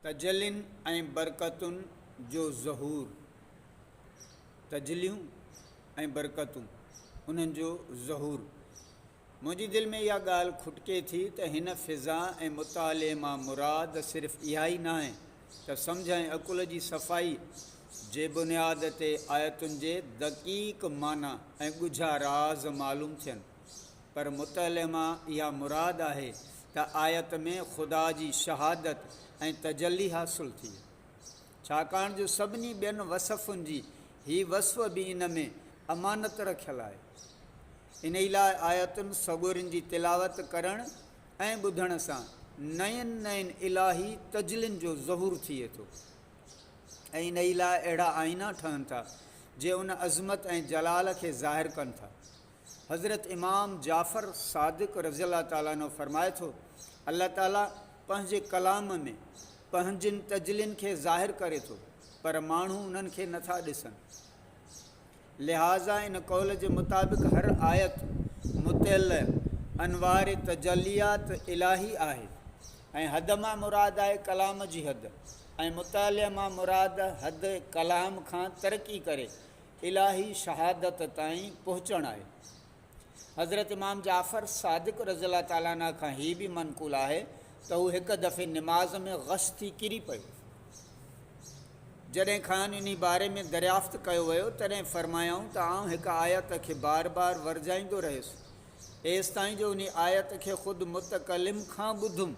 तजलिन ऐं बरकतुन जो ज़हूर, तजलियूं ऐं बरकतूं उन्हनि जो ज़हूर। मुंहिंजी दिलि में इहा ॻाल्हि खुटके थी त हिन फ़िज़ा ऐं मुताले मां मुराद सिर्फ़ु इहा ई न आहे त सम्झ ऐं अकुल जी सफ़ाई जे बुनियाद ते आयतुनि जे दक़ीक़ माना ऐं ॻुझा राज़ मालूम थियनि, पर मुताले मां इहा मुराद आहे त आयत में ख़ुदा जी शहादत ऐं तजली हासिलु थी, छाकाणि जो सभिनी ॿियनि वसफ़ुनि जी हीअ वसफ़ बि इन में अमानत रखियलु आहे। इन लाइ आयतुनि सगुरनि जी तिलावत करणु ऐं ॿुधण सां नयनि नयनि इलाही तजलिन जो ज़हूर थिए थो ऐं इन लाइ अहिड़ा आईना ठहनि था जे उन अज़मत ऐं जलाल खे ज़ाहिर कनि था। हज़रत इमाम जाफ़र सादिक़ रज़ी अल्लाह ताला अन्हु फ़रमाए थो, अल्लाह ताला पंहिंजे कलाम में पंहिंजिन तजलिन खे ज़ाहिर करे थो, पर माण्हू उन्हनि खे नथा ॾिसनि। लिहाज़ा इन कौल जे मुताबिक़ हर आयत मुतल अनवार तजलियात इलाही आहे ऐं हद मां मुराद आहे कलाम जी हद, ऐं मुताले मां मुराद हद कलाम खां तरक़ी करे इलाही शहादत ताईं पहुचणु आहे। हज़रत इमाम जाफ़र सादिक़ रज़ी अल्लाह ताला अन्हु खां हीअ बि मनक़ूल आहे त हू हिकु दफ़े निमाज़ में गश थी किरी पियो। जॾहिं खां इन बारे में दरियाफ़्त कयो वियो तॾहिं फ़रमायाऊं त आउं हिकु आयत खे बार बार वरजाईंदो रहियुसि एसि ताईं जो उन आयत खे ख़ुदि मुतकलिम खां ॿुधुमि।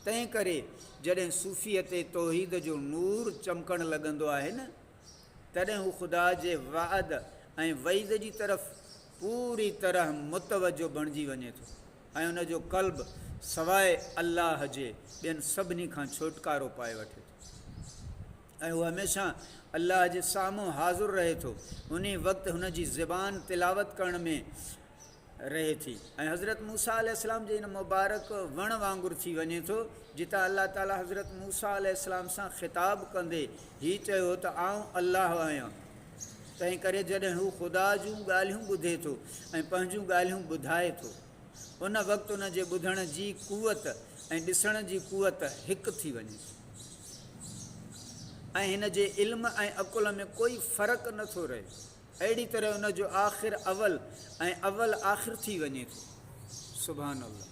तंहिं करे जॾहिं सूफ़ीअ ते तौहीद जो नूर चमकणु लॻंदो आहे न, तॾहिं हू ख़ुदा जे वाअद ऐं वईद जी तरफ़ पूरी तरह मुतवजो बणिजी वञे थो ऐं उनजो क़ल्ब सवाइ अल्लाह जे ॿियनि सभिनी खां छुटकारो पाए वठे थो ऐं हू हमेशह अल्लाह जे साम्हूं हाज़ुरु रहे थो। उन वक़्तु हुन जी ज़बान तिलावत करण में रहे थी ऐं हज़रत मूसा अलैहिस्सलाम जे इन मुबारक वण वांगुरु थी वञे थो, जितां अल्लाह ताला हज़रत मूसा अलैहिस्सलाम सां ख़िताब कंदे हीअ चयो त आउं अल्लाह आहियां। तंहिं करे जॾहिं हू ख़ुदा जूं ॻाल्हियूं ॿुधे थो ऐं पंहिंजूं ॻाल्हियूं ॿुधाए थो, उन वक़्तु उन जे ॿुधण जी कुवत ऐं ॾिसण जी कुवत हिकु थी वञे ऐं हिन जे इल्म ऐं अकुल में कोई फ़र्क़ु नथो रहे। अहिड़ी तरह उनजो आख़िर अवल ऐं अवल आख़िर थी वञे थो। सुभान अल्लाह।